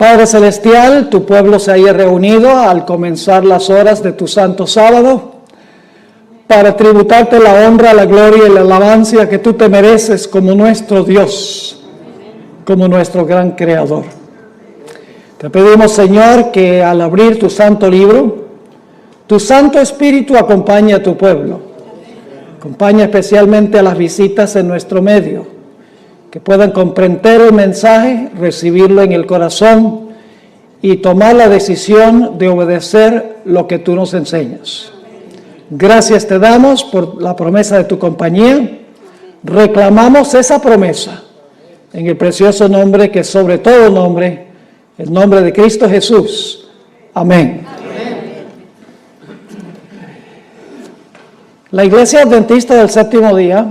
Padre Celestial, tu pueblo se haya reunido al comenzar las horas de tu santo sábado para tributarte la honra, la gloria y la alabanza que tú te mereces como nuestro Dios, como nuestro gran Creador. Te pedimos, Señor, que al abrir tu santo libro, tu Santo Espíritu acompañe a tu pueblo. Acompaña especialmente a las visitas en nuestro medio, que puedan comprender el mensaje, recibirlo en el corazón y tomar la decisión de obedecer lo que tú nos enseñas. Gracias te damos por la promesa de tu compañía. Reclamamos esa promesa en el precioso nombre que sobre todo nombre, el nombre de Cristo Jesús. Amén. La Iglesia Adventista del Séptimo Día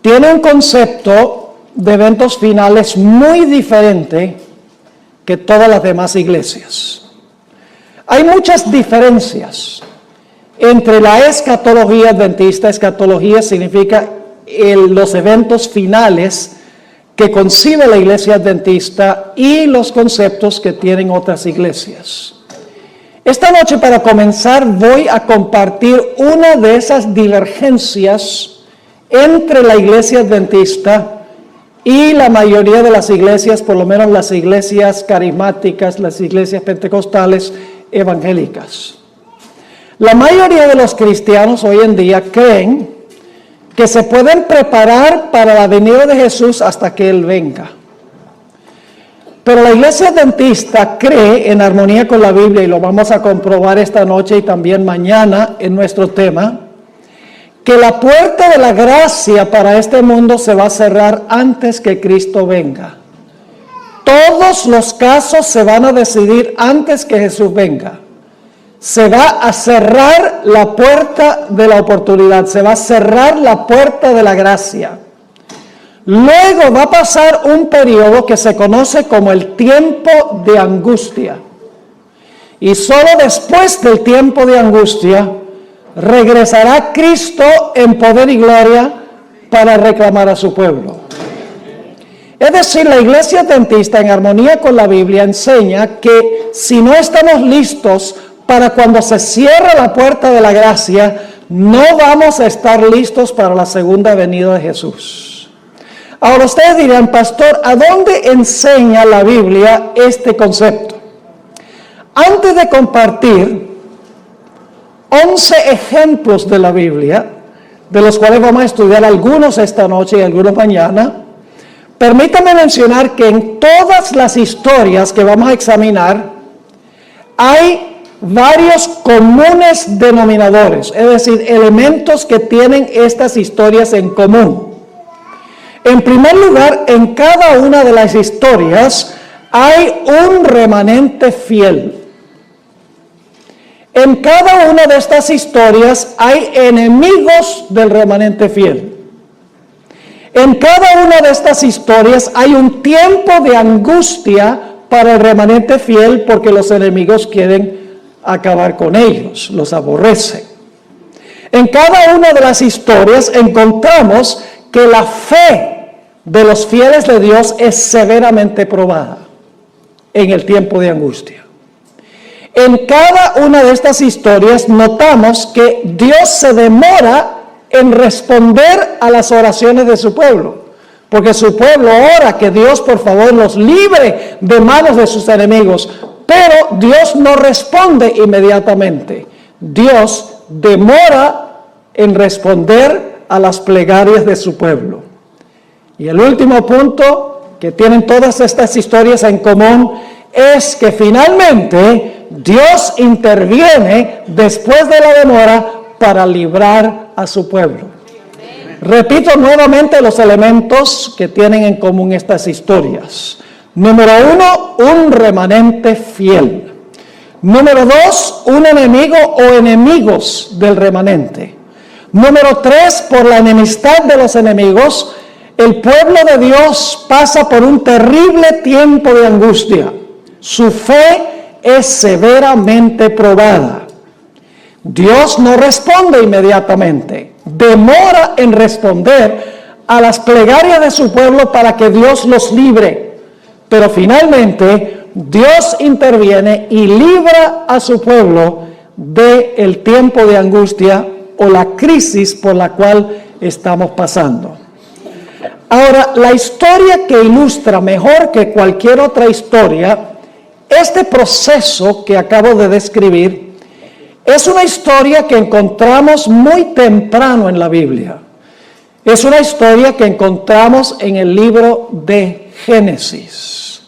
tiene un concepto de eventos finales muy diferente que todas las demás iglesias. Hay muchas diferencias entre la escatología adventista. Escatología significa los eventos finales que concibe la iglesia adventista y los conceptos que tienen otras iglesias. Esta noche, para comenzar, voy a compartir una de esas divergencias entre la iglesia adventista y la mayoría de las iglesias, por lo menos las iglesias carismáticas, las iglesias pentecostales evangélicas. La mayoría de los cristianos hoy en día creen que se pueden preparar para la venida de Jesús hasta que Él venga. Pero la iglesia adventista cree, en armonía con la Biblia, y lo vamos a comprobar esta noche y también mañana en nuestro tema, que la puerta de la gracia para este mundo se va a cerrar antes que Cristo venga. Todos los casos se van a decidir antes que Jesús venga. Se va a cerrar la puerta de la oportunidad, se va a cerrar la puerta de la gracia. Luego va a pasar un periodo que se conoce como el tiempo de angustia. Y solo después del tiempo de angustia regresará Cristo en poder y gloria para reclamar a su pueblo. Es decir, la iglesia adventista, en armonía con la Biblia, enseña que si no estamos listos para cuando se cierre la puerta de la gracia, no vamos a estar listos para la segunda venida de Jesús. Ahora ustedes dirán, pastor, ¿a dónde enseña la Biblia este concepto? Antes de compartir 11 ejemplos de la Biblia, de los cuales vamos a estudiar algunos esta noche y algunos mañana, permítame mencionar que en todas las historias que vamos a examinar hay varios comunes denominadores, es decir, elementos que tienen estas historias en común. En primer lugar, en cada una de las historias hay un remanente fiel. En cada una de estas historias hay enemigos del remanente fiel. En cada una de estas historias hay un tiempo de angustia para el remanente fiel porque los enemigos quieren acabar con ellos, los aborrecen. En cada una de las historias encontramos que la fe de los fieles de Dios es severamente probada en el tiempo de angustia. En cada una de estas historias notamos que Dios se demora en responder a las oraciones de su pueblo, porque su pueblo ora que Dios por favor los libre de manos de sus enemigos, pero Dios no responde inmediatamente. Dios demora en responder a las plegarias de su pueblo. Y el último punto que tienen todas estas historias en común es que finalmente Dios interviene después de la demora para librar a su pueblo. Repito nuevamente los elementos que tienen en común estas historias. Número 1, un remanente fiel. Número 2, un enemigo o enemigos del remanente. Número 3, por la enemistad de los enemigos, el pueblo de Dios pasa por un terrible tiempo de angustia. Su fe es severamente probada. Dios no responde inmediatamente, demora en responder a las plegarias de su pueblo para que Dios los libre. Pero finalmente Dios interviene y libra a su pueblo del tiempo de angustia o la crisis por la cual estamos pasando. Ahora, la historia que ilustra mejor que cualquier otra historia este proceso que acabo de describir es una historia que encontramos muy temprano en la Biblia. Es una historia que encontramos en el libro de Génesis.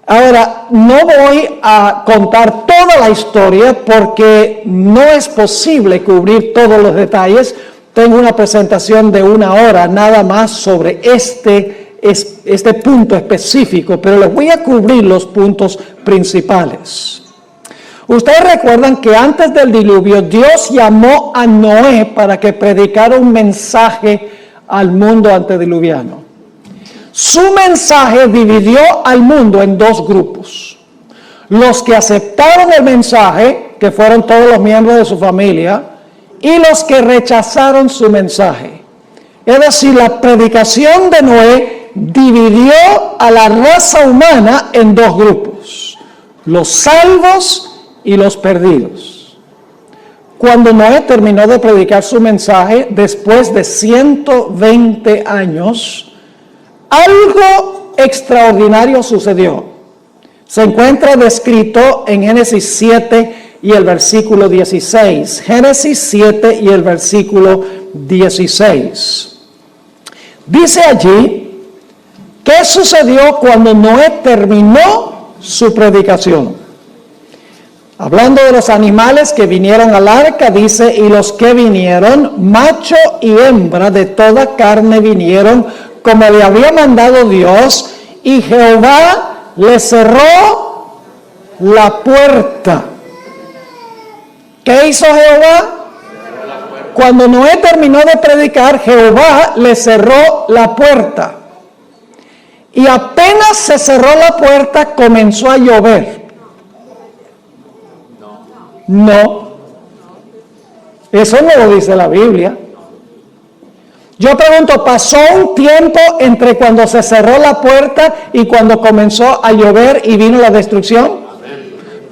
Ahora, no voy a contar toda la historia porque no es posible cubrir todos los detalles. Tengo una presentación de 1 hora nada más sobre este punto específico, pero les voy a cubrir los puntos principales. Ustedes recuerdan que antes del diluvio Dios llamó a Noé para que predicara un mensaje al mundo antediluviano. Su mensaje dividió al mundo en 2 grupos. Los que aceptaron el mensaje, que fueron todos los miembros de su familia, y los que rechazaron su mensaje. Es decir, la predicación de Noé dividió a la raza humana en 2 grupos, los salvos y los perdidos. Cuando Noé terminó de predicar su mensaje, después de 120 años, algo extraordinario sucedió. Se encuentra descrito en Génesis 7 y el versículo 16. Génesis 7 y el versículo 16. Dice allí, ¿qué sucedió cuando Noé terminó su predicación? Hablando de los animales que vinieron al arca, dice, y los que vinieron, macho y hembra de toda carne vinieron, como le había mandado Dios, y Jehová le cerró la puerta. ¿Qué hizo Jehová? Cuando Noé terminó de predicar, Jehová le cerró la puerta. Y apenas se cerró la puerta, comenzó a llover. No. Eso no lo dice la Biblia. Yo pregunto, ¿pasó un tiempo entre cuando se cerró la puerta y cuando comenzó a llover y vino la destrucción?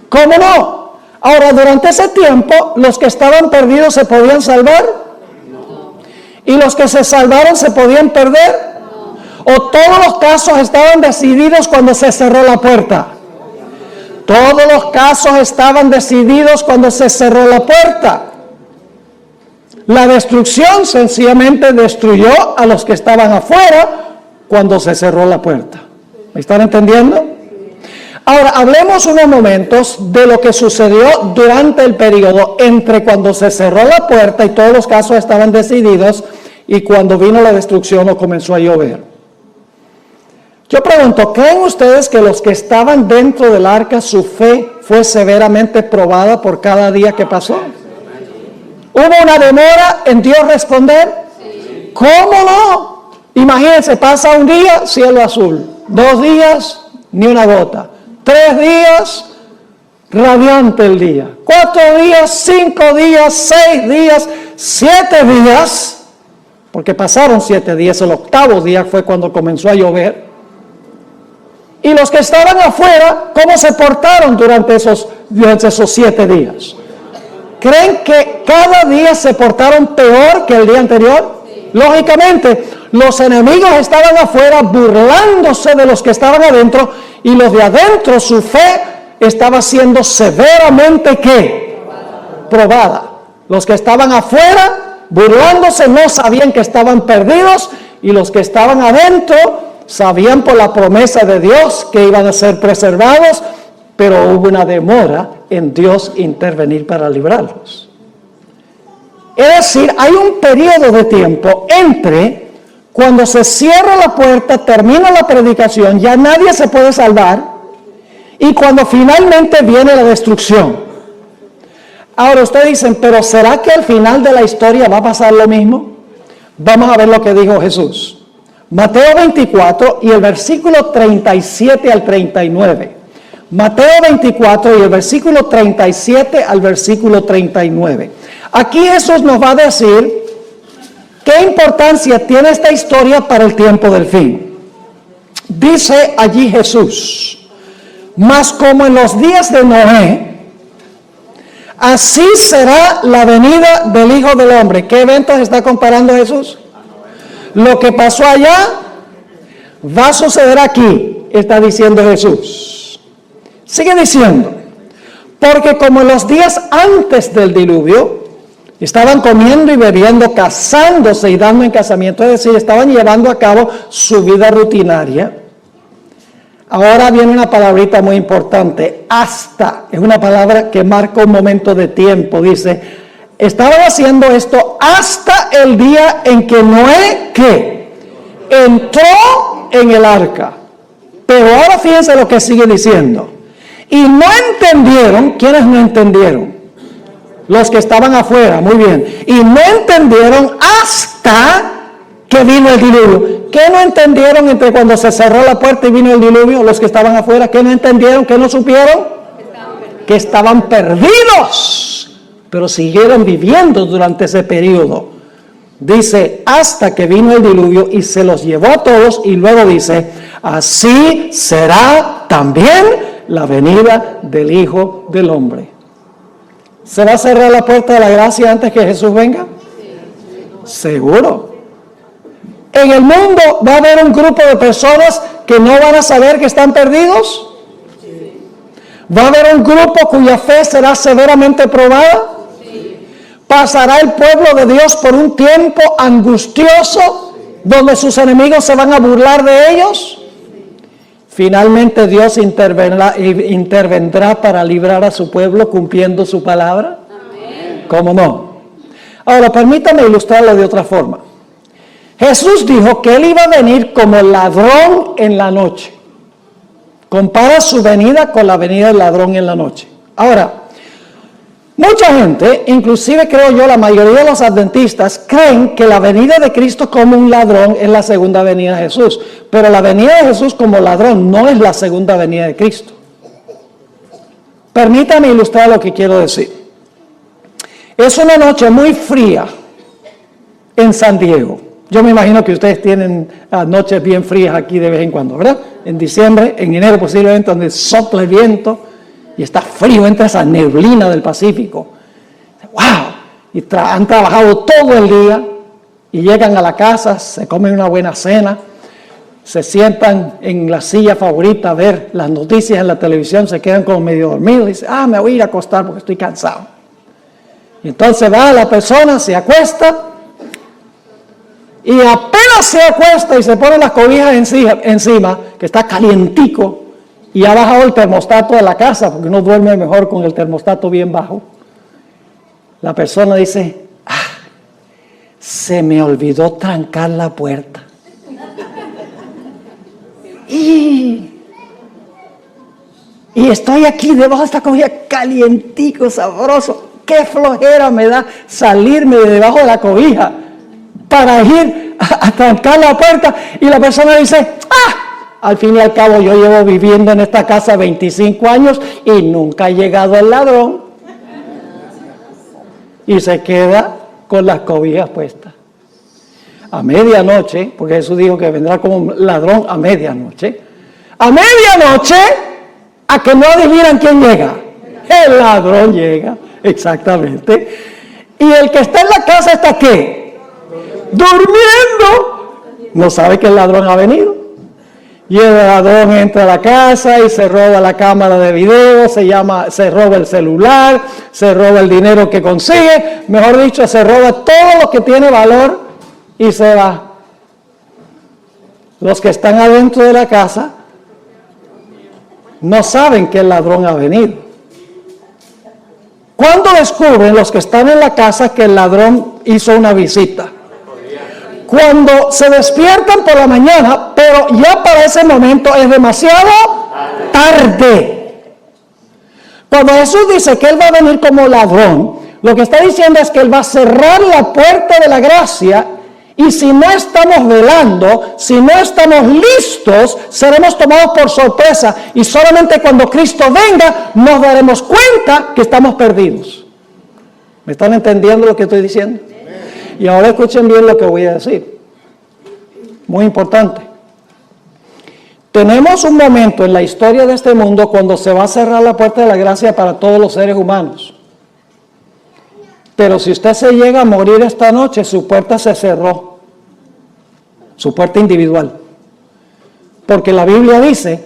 ¿Cómo no? Ahora, durante ese tiempo, ¿los que estaban perdidos se podían salvar? ¿Y los que se salvaron se podían perder? ¿O todos los casos estaban decididos cuando se cerró la puerta? Todos los casos estaban decididos cuando se cerró la puerta. La destrucción sencillamente destruyó a los que estaban afuera cuando se cerró la puerta. ¿Me están entendiendo? Ahora, hablemos unos momentos de lo que sucedió durante el periodo entre cuando se cerró la puerta y todos los casos estaban decididos y cuando vino la destrucción o comenzó a llover. Yo pregunto, ¿creen ustedes que los que estaban dentro del arca, su fe fue severamente probada por cada día que pasó? ¿Hubo una demora en Dios responder? Sí. ¿Cómo no? Imagínense, pasa un día, cielo azul. 2 días, ni una gota. 3 días, radiante el día. 4 días, 5 días, 6 días, 7 días. Porque pasaron 7 días, el 8º día fue cuando comenzó a llover. Y los que estaban afuera, ¿cómo se portaron durante esos 7 días? ¿Creen que cada día se portaron peor que el día anterior? Sí. Lógicamente, los enemigos estaban afuera burlándose de los que estaban adentro y los de adentro, su fe estaba siendo severamente ¿qué? Probada. Los que estaban afuera burlándose no sabían que estaban perdidos y los que estaban adentro sabían por la promesa de Dios que iban a ser preservados, pero hubo una demora en Dios intervenir para librarlos. Es decir, hay un periodo de tiempo entre cuando se cierra la puerta, termina la predicación, ya nadie se puede salvar, y cuando finalmente viene la destrucción. Ahora ustedes dicen, ¿pero será que al final de la historia va a pasar lo mismo? Vamos a ver lo que dijo Jesús. Mateo 24 y el versículo 37 al 39. Mateo 24 y el versículo 37 al versículo 39. Aquí Jesús nos va a decir qué importancia tiene esta historia para el tiempo del fin. Dice allí Jesús, mas como en los días de Noé, así será la venida del Hijo del Hombre. ¿Qué eventos está comparando Jesús? Lo que pasó allá va a suceder aquí, está diciendo Jesús. Sigue diciendo, porque como en los días antes del diluvio, estaban comiendo y bebiendo, casándose y dando en casamiento, es decir, estaban llevando a cabo su vida rutinaria. Ahora viene una palabrita muy importante, hasta, es una palabra que marca un momento de tiempo, dice, estaban haciendo esto hasta el día en que Noé, ¿qué? Entró en el arca. Pero ahora fíjense lo que sigue diciendo. Y no entendieron, ¿quiénes no entendieron? Los que estaban afuera, muy bien. Y no entendieron hasta que vino el diluvio. ¿Qué no entendieron entre cuando se cerró la puerta y vino el diluvio? Los que estaban afuera, ¿qué no entendieron? ¿Qué no supieron? Que estaban perdidos, pero siguieron viviendo durante ese periodo. Dice, hasta que vino el diluvio y se los llevó a todos, y luego dice, así será también la venida del Hijo del Hombre. ¿Se va a cerrar la puerta de la gracia antes que Jesús venga? Seguro. En el mundo va a haber un grupo de personas que no van a saber que están perdidos. Va a haber un grupo cuya fe será severamente probada. Pasará el pueblo de Dios por un tiempo angustioso donde sus enemigos se van a burlar de ellos. Finalmente Dios intervendrá para librar a su pueblo cumpliendo su palabra. ¿Cómo no? Ahora permítame ilustrarlo de otra forma. Jesús dijo que Él iba a venir como ladrón en la noche. Compara su venida con la venida del ladrón en la noche. Ahora, mucha gente, inclusive creo yo la mayoría de los adventistas, creen que la venida de Cristo como un ladrón es la segunda venida de Jesús. Pero la venida de Jesús como ladrón no es la segunda venida de Cristo. Permítame ilustrar lo que quiero decir. Es una noche muy fría en San Diego. Yo me imagino que ustedes tienen noches bien frías aquí de vez en cuando, ¿verdad? En diciembre, en enero posiblemente, donde sopla el viento y está frío, entra esa neblina del Pacífico. ¡Wow! Y han trabajado todo el día y llegan a la casa, se comen una buena cena, se sientan en la silla favorita a ver las noticias en la televisión, se quedan como medio dormidos y dicen, me voy a ir a acostar porque estoy cansado. Y entonces va la persona, se acuesta, y apenas se acuesta y se pone las cobijas encima, que está calientico, y ha bajado el termostato de la casa, porque uno duerme mejor con el termostato bien bajo. La persona dice, se me olvidó trancar la puerta. Y estoy aquí debajo de esta cobija calientico, sabroso. Qué flojera me da salirme de debajo de la cobija para ir a trancar la puerta. Y la persona dice, al fin y al cabo yo llevo viviendo en esta casa 25 años y nunca ha llegado el ladrón. Y se queda con las cobijas puestas. A medianoche, porque Jesús dijo que vendrá como un ladrón a medianoche. A medianoche, a que no adivinan quién llega. El ladrón llega, exactamente. Y el que está en la casa está ¿qué? Durmiendo. No sabe que el ladrón ha venido. Y el ladrón entra a la casa y se roba la cámara de video, se roba el celular, se roba el dinero que consigue, mejor dicho, se roba todo lo que tiene valor y se va. Los que están adentro de la casa no saben que el ladrón ha venido. ¿Cuándo descubren los que están en la casa que el ladrón hizo una visita? Cuando se despiertan por la mañana, pero ya para ese momento es demasiado tarde. Cuando Jesús dice que Él va a venir como ladrón, lo que está diciendo es que Él va a cerrar la puerta de la gracia, y si no estamos velando, si no estamos listos, seremos tomados por sorpresa, y solamente cuando Cristo venga nos daremos cuenta que estamos perdidos. ¿Me están entendiendo lo que estoy diciendo? Y ahora escuchen bien lo que voy a decir. Muy importante. Tenemos un momento en la historia de este mundo cuando se va a cerrar la puerta de la gracia para todos los seres humanos. Pero si usted se llega a morir esta noche, su puerta se cerró. Su puerta individual. Porque la Biblia dice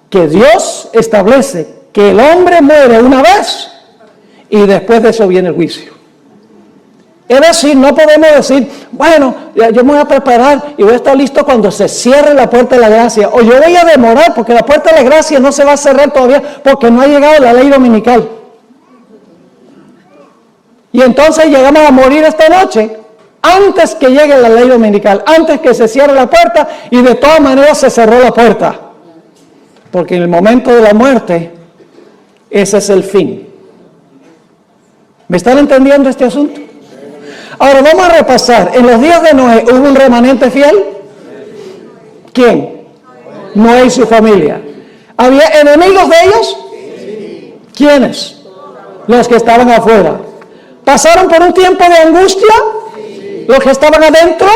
que Dios establece que el hombre muere una vez y después de eso viene el juicio. Es decir, no podemos decir, bueno, yo me voy a preparar y voy a estar listo cuando se cierre la puerta de la gracia. O yo voy a demorar porque la puerta de la gracia no se va a cerrar todavía porque no ha llegado la ley dominical. Y entonces llegamos a morir esta noche antes que llegue la ley dominical, antes que se cierre la puerta y de todas maneras se cerró la puerta. Porque en el momento de la muerte, ese es el fin. ¿Me están entendiendo este asunto? Ahora vamos a repasar. En los días de Noé, ¿hubo un remanente fiel? ¿Quién? Noé y su familia. ¿Había enemigos de ellos? ¿Quiénes? Los que estaban afuera. ¿Pasaron por un tiempo de angustia? ¿Los que estaban adentro?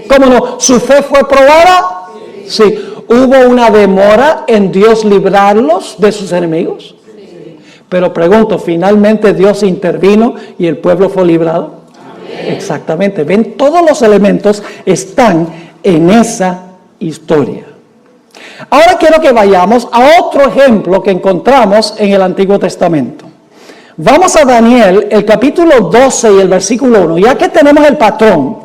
¿Cómo no? ¿Su fe fue probada? Sí. ¿Hubo una demora en Dios librarlos de sus enemigos? Pero pregunto, ¿finalmente Dios intervino y el pueblo fue librado? Exactamente. Ven, todos los elementos están en esa historia. Ahora quiero que vayamos a otro ejemplo que encontramos en el Antiguo Testamento. Vamos a Daniel, el capítulo 12 y el versículo 1. Ya que tenemos el patrón,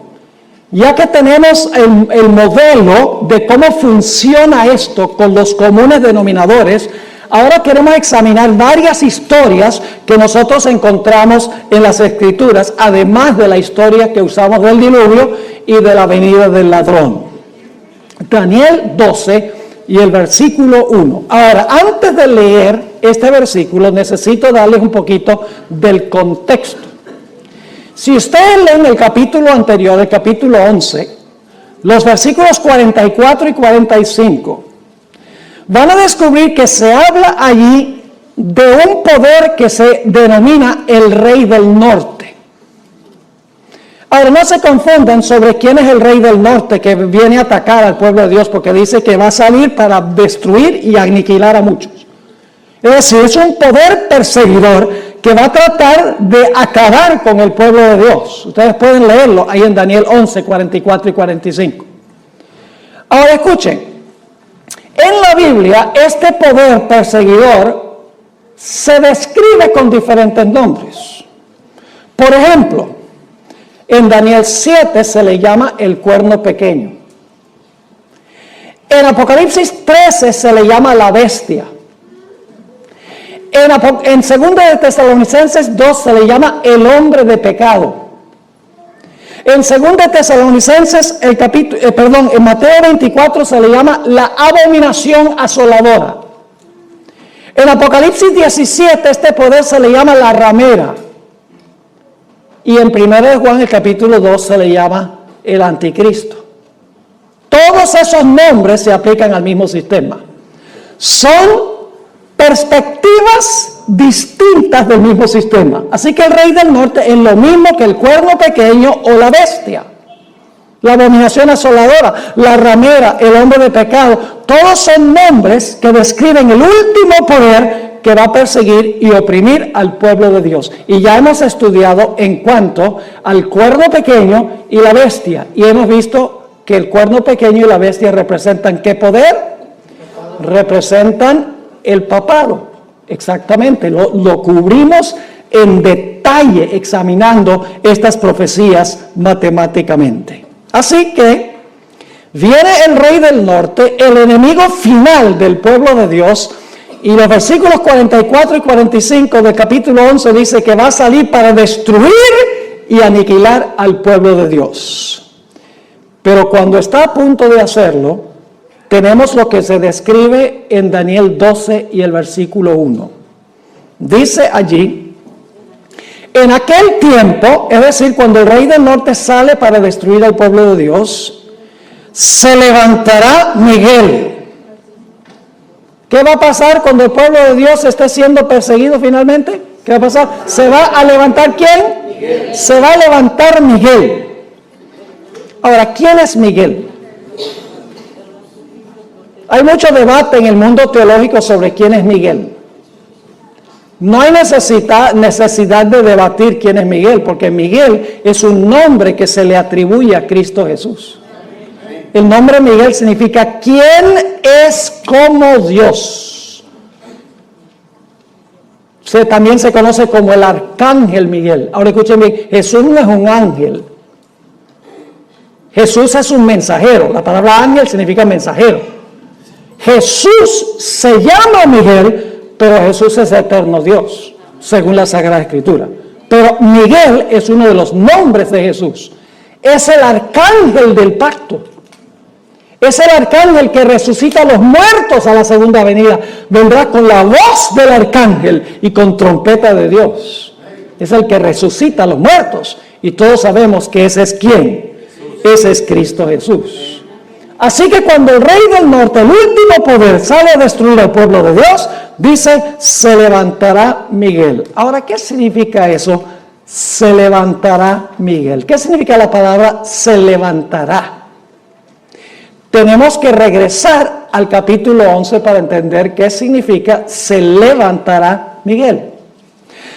ya que tenemos el modelo de cómo funciona esto con los comunes denominadores, ahora queremos examinar varias historias que nosotros encontramos en las Escrituras, además de la historia que usamos del diluvio y de la venida del ladrón. Daniel 12 y el versículo 1. Ahora, antes de leer este versículo, necesito darles un poquito del contexto. Si ustedes leen el capítulo anterior, el capítulo 11, los versículos 44 y 45, van a descubrir que se habla allí de un poder que se denomina el Rey del Norte. Ahora, no se confundan sobre quién es el Rey del Norte que viene a atacar al pueblo de Dios, porque dice que va a salir para destruir y aniquilar a muchos. Es decir, es un poder perseguidor que va a tratar de acabar con el pueblo de Dios. Ustedes pueden leerlo ahí en Daniel 11, 44 y 45. Ahora escuchen. En la Biblia, este poder perseguidor se describe con diferentes nombres. Por ejemplo, en Daniel 7 se le llama el cuerno pequeño. En Apocalipsis 13 se le llama la bestia. En 2 de Tesalonicenses 2 se le llama el hombre de pecado. En 2 de Tesalonicenses, en Mateo 24 se le llama la abominación asoladora. En Apocalipsis 17 este poder se le llama la ramera. Y en 1 de Juan, el capítulo 2, se le llama el anticristo. Todos esos nombres se aplican al mismo sistema. Son perspectivas distintas del mismo sistema. Así que el Rey del Norte es lo mismo que el cuerno pequeño o la bestia. La abominación asoladora, la ramera, el hombre de pecado. Todos son nombres que describen el último poder que va a perseguir y oprimir al pueblo de Dios. Y ya hemos estudiado en cuanto al cuerno pequeño y la bestia. Y hemos visto que el cuerno pequeño y la bestia representan ¿qué poder? Representan el papado. Exactamente. Lo cubrimos en detalle examinando estas profecías matemáticamente. Así que viene el Rey del Norte, el enemigo final del pueblo de Dios. Y los versículos 44 y 45 del capítulo 11 dice que va a salir para destruir y aniquilar al pueblo de Dios. Pero cuando está a punto de hacerlo, tenemos lo que se describe en Daniel 12 y el versículo 1. Dice allí, en aquel tiempo, es decir, cuando el Rey del Norte sale para destruir al pueblo de Dios, se levantará Miguel. ¿Qué va a pasar cuando el pueblo de Dios esté siendo perseguido finalmente? ¿Qué va a pasar? ¿Se va a levantar quién? Miguel. Se va a levantar Miguel. Ahora, ¿quién es Miguel? Hay mucho debate en el mundo teológico sobre quién es Miguel. No hay necesidad de debatir quién es Miguel, porque Miguel es un nombre que se le atribuye a Cristo Jesús. El nombre Miguel significa ¿quién es como Dios? También se conoce como el arcángel Miguel. Ahora escuchen bien, Jesús no es un ángel. Jesús es un mensajero. La palabra ángel significa mensajero. Jesús se llama Miguel, pero Jesús es eterno Dios, según la Sagrada Escritura. Pero Miguel es uno de los nombres de Jesús. Es el arcángel del pacto. Es el arcángel que resucita a los muertos a la segunda venida. Vendrá con la voz del arcángel y con trompeta de Dios. Es el que resucita a los muertos. Y todos sabemos que ese es ¿quién? Ese es Cristo Jesús. Así que cuando el rey del norte, el último poder, sale a destruir al pueblo de Dios, dice, se levantará Miguel. Ahora, ¿qué significa eso? Se levantará Miguel. ¿Qué significa la palabra se levantará? Tenemos que regresar al capítulo 11 para entender qué significa se levantará Miguel.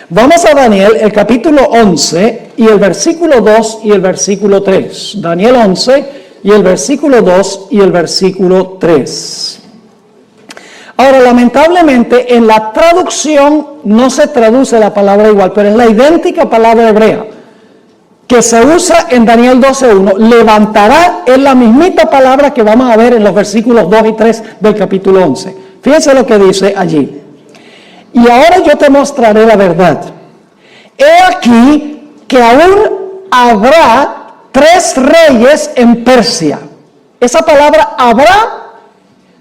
Vamos a Daniel, el capítulo 11 y el versículo 2 y el versículo 3. Daniel 11 y el versículo 2 y el versículo 3. Ahora, lamentablemente, en la traducción no se traduce la palabra igual, pero es la idéntica palabra hebrea que se usa en Daniel 12:1. Levantará es la mismita palabra que vamos a ver en los versículos 2 y 3 del capítulo 11. Fíjense lo que dice allí. Y ahora yo te mostraré la verdad. He aquí que aún habrá 3 reyes en Persia. Esa palabra habrá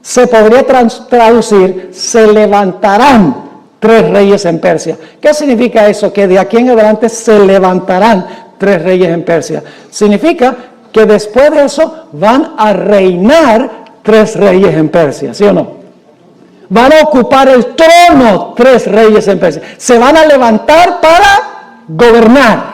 se podría traducir, se levantarán 3 reyes en Persia. ¿Qué significa eso? Que de aquí en adelante se levantarán 3 reyes en Persia. Significa que después de eso van a reinar 3 reyes en Persia, ¿sí o no? Van a ocupar el trono 3 reyes en Persia. Se van a levantar para gobernar.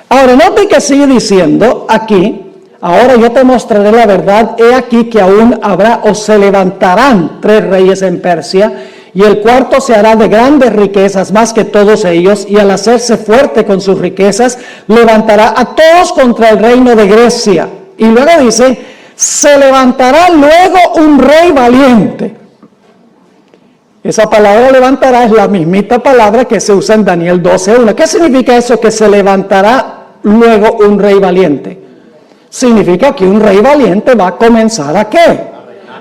Ahora, note que sigue diciendo aquí, ahora yo te mostraré la verdad, he aquí que aún habrá o se levantarán 3 reyes en Persia, y el cuarto se hará de grandes riquezas más que todos ellos, y al hacerse fuerte con sus riquezas, levantará a todos contra el reino de Grecia. Y luego dice, se levantará luego un rey valiente. Esa palabra levantará es la mismita palabra que se usa en Daniel 12:1. ¿Qué significa eso? Que se levantará luego un rey valiente. Significa que un rey valiente va a comenzar ¿a qué?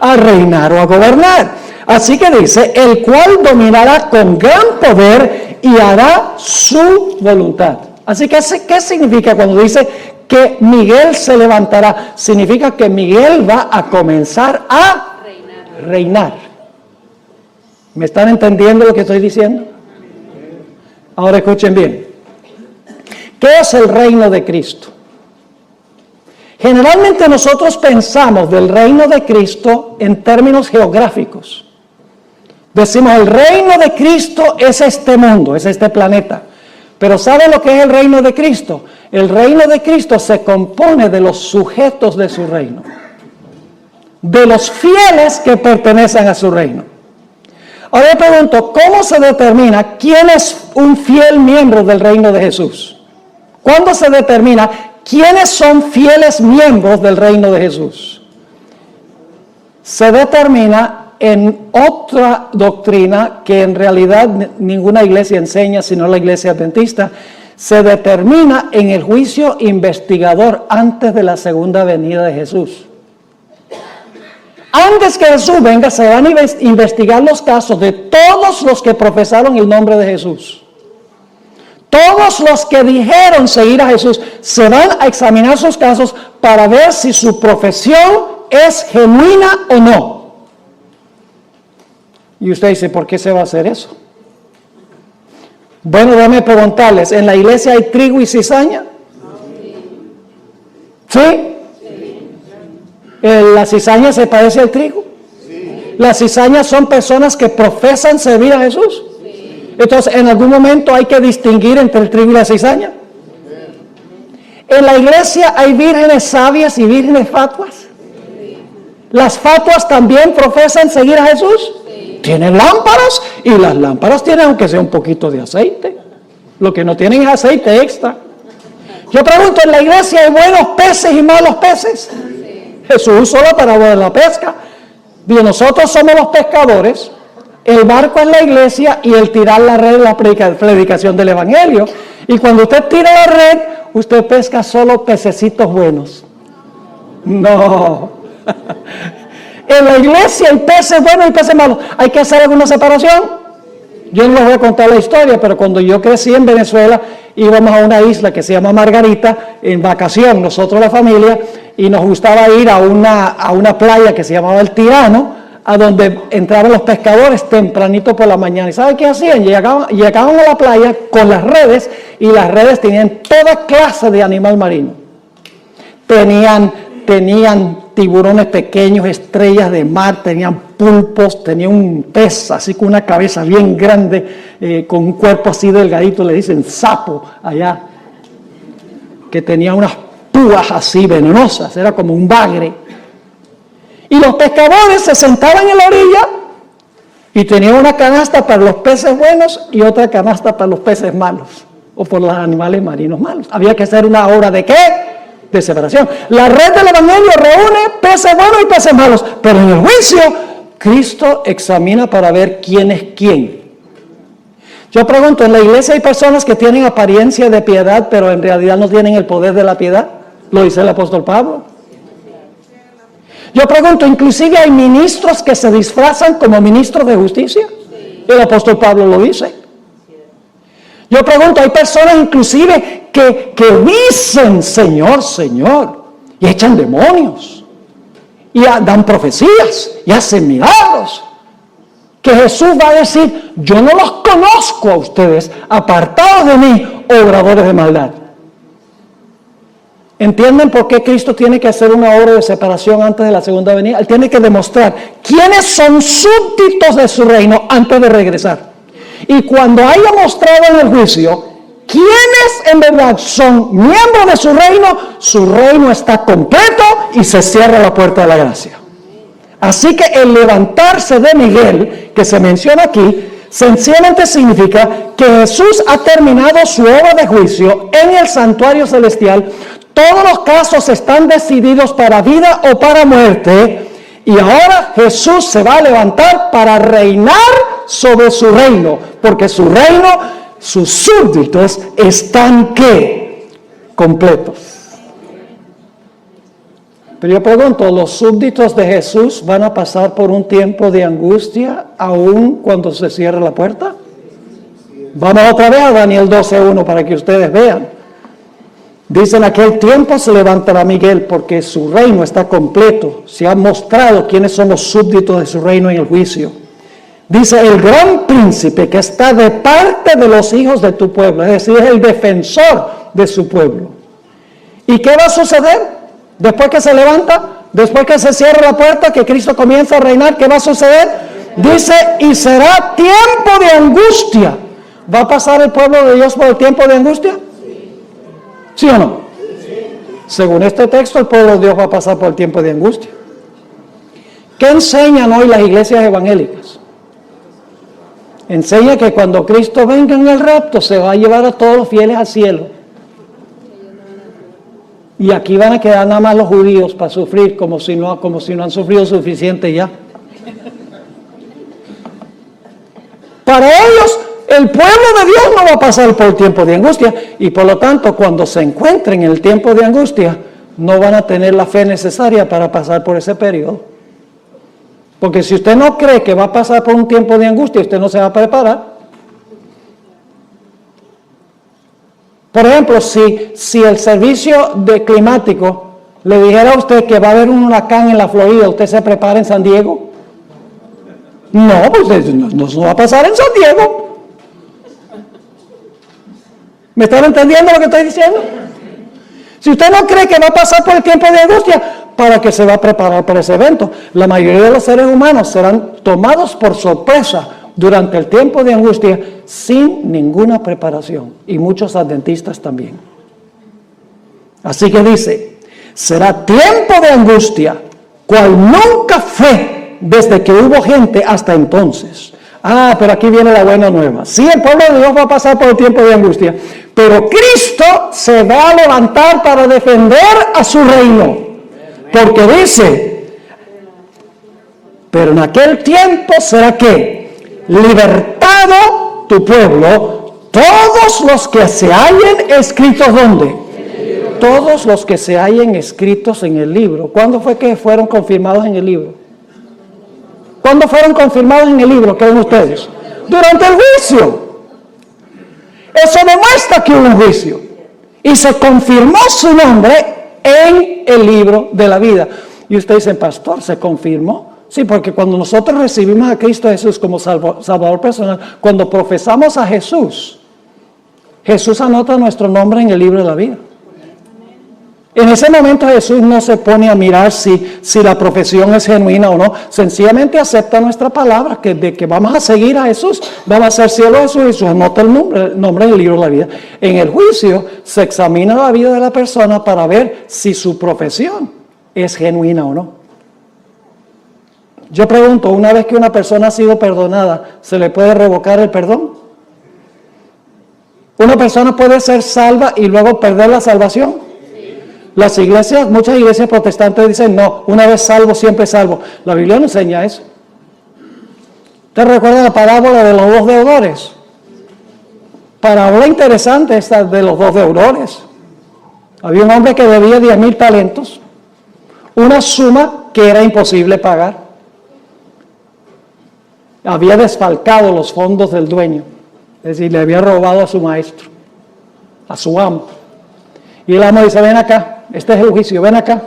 A reinar o a gobernar. Así que dice, el cual dominará con gran poder y hará su voluntad. Así que, ¿qué significa cuando dice que Miguel se levantará? Significa que Miguel va a comenzar a reinar. ¿Me están entendiendo lo que estoy diciendo? Ahora escuchen bien. ¿Qué es el reino de Cristo? Generalmente nosotros pensamos del reino de Cristo en términos geográficos. Decimos, el reino de Cristo es este mundo, es este planeta. Pero ¿saben lo que es el reino de Cristo? El reino de Cristo se compone de los sujetos de su reino, de los fieles que pertenecen a su reino. Ahora yo pregunto, ¿cómo se determina quién es un fiel miembro del reino de Jesús? ¿Cuándo se determina quiénes son fieles miembros del reino de Jesús? Se determina en otra doctrina que en realidad ninguna iglesia enseña, sino la iglesia adventista. Se determina en el juicio investigador antes de la segunda venida de Jesús. Antes que Jesús venga, se van a investigar los casos de todos los que profesaron el nombre de Jesús. Todos los que dijeron seguir a Jesús, se van a examinar sus casos para ver si su profesión es genuina o no. Y usted dice, ¿por qué se va a hacer eso? Bueno, déjame preguntarles, ¿en la iglesia hay trigo y cizaña? ¿Sí? ¿La cizaña se parece al trigo? ¿Las cizañas son personas que profesan servir a Jesús? Entonces, ¿en algún momento hay que distinguir entre el trigo y la cizaña? ¿En la iglesia hay vírgenes sabias y vírgenes fatuas? ¿Las fatuas también profesan seguir a Jesús? Sí. Tienen lámparas y las lámparas tienen aunque sea un poquito de aceite. Lo que no tienen es aceite extra. Yo pregunto, ¿en la iglesia hay buenos peces y malos peces? Sí. Jesús usó la parábola de la pesca. Y nosotros somos los pescadores, el barco es la iglesia y el tirar la red es la predicación del evangelio. Y cuando usted tira la red, usted pesca solo pececitos buenos. No. En la iglesia hay peces buenos y peces malos. ¿Hay que hacer alguna separación? Yo no les voy a contar la historia, pero cuando yo crecí en Venezuela, íbamos a una isla que se llama Margarita, en vacación, nosotros la familia, y nos gustaba ir a una playa que se llamaba El Tirano, a donde entraban los pescadores tempranito por la mañana. ¿Y sabe qué hacían? Llegaban a la playa con las redes, y las redes tenían toda clase de animal marino. Tenían tiburones pequeños, estrellas de mar, tenían pulpos, tenían un pez así con una cabeza bien grande, con un cuerpo así delgadito, le dicen sapo allá, que tenía unas púas así venenosas, era como un bagre. Y los pescadores se sentaban en la orilla y tenían una canasta para los peces buenos y otra canasta para los peces malos, o por los animales marinos malos. Había que hacer una obra de ¿qué? De separación. La red del evangelio reúne peces buenos y peces malos, pero en el juicio Cristo examina para ver quién es quién. Yo pregunto, ¿en la iglesia hay personas que tienen apariencia de piedad, pero en realidad no tienen el poder de la piedad? Lo dice el apóstol Pablo. Yo pregunto, ¿inclusive hay ministros que se disfrazan como ministros de justicia? El apóstol Pablo lo dice. Yo pregunto, hay personas inclusive que dicen Señor, Señor, y echan demonios, y dan profecías, y hacen milagros, que Jesús va a decir, yo no los conozco a ustedes, apartados de mí, obradores de maldad. ¿Entienden por qué Cristo tiene que hacer una obra de separación antes de la segunda venida? Él tiene que demostrar quiénes son súbditos de su reino antes de regresar. Y cuando haya mostrado en el juicio quiénes en verdad son miembros de su reino está completo y se cierra la puerta de la gracia. Así que el levantarse de Miguel, que se menciona aquí, sencillamente significa que Jesús ha terminado su obra de juicio en el santuario celestial. Todos los casos están decididos para vida o para muerte. Y ahora Jesús se va a levantar para reinar sobre su reino, porque su reino, sus súbditos están ¿qué? Completos. Pero yo pregunto, ¿los súbditos de Jesús van a pasar por un tiempo de angustia aún cuando se cierre la puerta? Vamos otra vez a Daniel 12:1 para que ustedes vean. Dice, en aquel tiempo se levantará Miguel porque su reino está completo. Se ha mostrado quiénes son los súbditos de su reino en el juicio. Dice, el gran príncipe que está de parte de los hijos de tu pueblo, es decir, es el defensor de su pueblo. ¿Y qué va a suceder? Después que se levanta, después que se cierra la puerta, que Cristo comienza a reinar, ¿qué va a suceder? Dice, y será tiempo de angustia. ¿Va a pasar el pueblo de Dios por el tiempo de angustia? ¿Sí o no? Según este texto, el pueblo de Dios va a pasar por el tiempo de angustia. ¿Qué enseñan hoy las iglesias evangélicas? Enseña que cuando Cristo venga en el rapto, se va a llevar a todos los fieles al cielo. Y aquí van a quedar nada más los judíos para sufrir, como si no han sufrido suficiente ya. Para ellos, el pueblo de Dios no va a pasar por el tiempo de angustia, y por lo tanto, cuando se encuentren en el tiempo de angustia, no van a tener la fe necesaria para pasar por ese periodo. Porque si usted no cree que va a pasar por un tiempo de angustia, usted no se va a preparar. Por ejemplo, si el servicio climático le dijera a usted que va a haber un huracán en la Florida, ¿usted se prepara en San Diego? No, pues no va a pasar en San Diego. ¿Me están entendiendo lo que estoy diciendo? Si usted no cree que va a pasar por el tiempo de angustia, ¿para qué se va a preparar para ese evento? La mayoría de los seres humanos serán tomados por sorpresa durante el tiempo de angustia sin ninguna preparación, y muchos adventistas también. Así que dice, será tiempo de angustia, cual nunca fue desde que hubo gente hasta entonces. Ah, pero aquí viene la buena nueva. Sí, el pueblo de Dios va a pasar por el tiempo de angustia, pero Cristo se va a levantar para defender a su reino. Porque dice, pero en aquel tiempo será que libertado tu pueblo, todos los que se hallen escritos, ¿dónde? Todos los que se hallen escritos en el libro. ¿Cuándo fue que fueron confirmados en el libro? ¿Cuándo fueron confirmados en el libro? ¿Creen ustedes? Durante el juicio. Eso demuestra que hubo un juicio. Y se confirmó su nombre en el libro de la vida. Y usted dice, pastor, ¿se confirmó? Sí, porque cuando nosotros recibimos a Cristo Jesús como Salvador personal, cuando profesamos a Jesús, Jesús anota nuestro nombre en el libro de la vida. En ese momento Jesús no se pone a mirar si la profesión es genuina o no. Sencillamente acepta nuestra palabra, de que vamos a seguir a Jesús, vamos a hacer cielo a Jesús, y Jesús anota el nombre en el libro de la vida. En el juicio se examina la vida de la persona para ver si su profesión es genuina o no. Yo pregunto, una vez que una persona ha sido perdonada, ¿se le puede revocar el perdón? ¿Una persona puede ser salva y luego perder la salvación? Las iglesias, muchas iglesias protestantes dicen, no, una vez salvo, siempre salvo. La Biblia no enseña eso. ¿Te recuerda la parábola de los dos deudores? Parábola interesante esta de los dos deudores. Había un hombre que debía 10,000 talentos, una suma que era imposible pagar. Había desfalcado los fondos del dueño, es decir, le había robado a su maestro, a su amo. Y el amo dice, ven acá, este es el juicio, ven acá.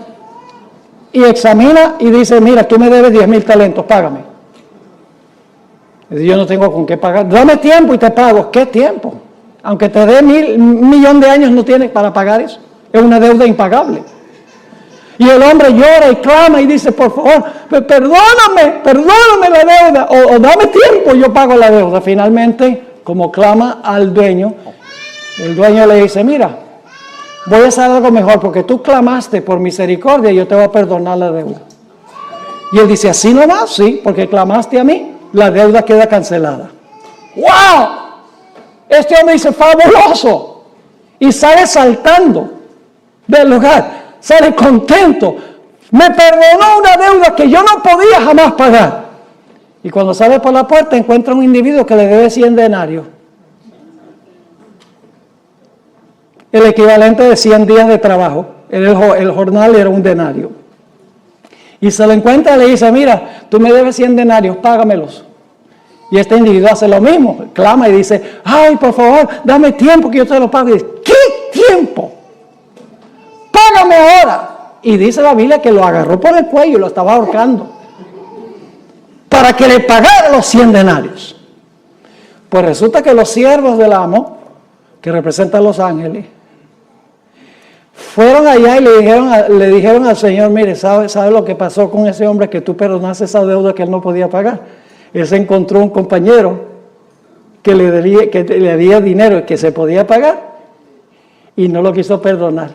Y examina y dice, mira, tú me debes 10,000 talentos, págame. Dice, yo no tengo con qué pagar, dame tiempo y te pago. ¿Qué tiempo? Aunque te dé 1,000,000 de años, no tienes para pagar eso. Es una deuda impagable. Y el hombre llora y clama y dice, por favor, perdóname la deuda, o dame tiempo, yo pago la deuda. Finalmente, como clama al dueño, el dueño le dice, mira, voy a hacer algo mejor, porque tú clamaste por misericordia y yo te voy a perdonar la deuda. Y él dice, ¿así nomás? Sí, porque clamaste a mí, la deuda queda cancelada. ¡Wow! Este hombre dice, fabuloso. Y sale saltando del lugar, sale contento. Me perdonó una deuda que yo no podía jamás pagar. Y cuando sale por la puerta encuentra un individuo que le debe 100 denarios. El equivalente de 100 días de trabajo. El jornal era un denario. Y se lo encuentra y le dice, mira, tú me debes 100 denarios, págamelos. Y este individuo hace lo mismo, clama y dice, ay, por favor, dame tiempo que yo te lo pago. Y dice, ¿qué tiempo? Págame ahora. Y dice la Biblia que lo agarró por el cuello y lo estaba ahorcando para que le pagara los 100 denarios. Pues resulta que los siervos del amo, que representan los ángeles, fueron allá y le dijeron al Señor, mire, ¿sabe lo que pasó con ese hombre que tú perdonaste esa deuda que él no podía pagar? Él se encontró un compañero que le debía dinero que se podía pagar y no lo quiso perdonar.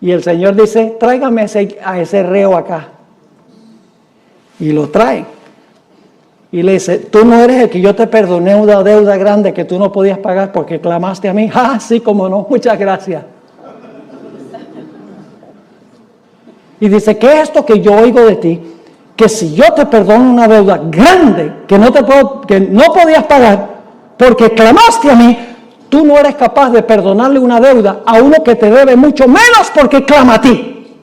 Y el Señor dice, tráigame a ese reo acá. Y lo trae. Y le dice, tú no eres el que yo te perdoné una deuda grande que tú no podías pagar porque clamaste a mí. Ah, sí, como no, muchas gracias. Y dice, ¿qué es esto que yo oigo de ti? Que si yo te perdono una deuda grande que no podías pagar porque clamaste a mí, tú no eres capaz de perdonarle una deuda a uno que te debe mucho menos porque clama a ti.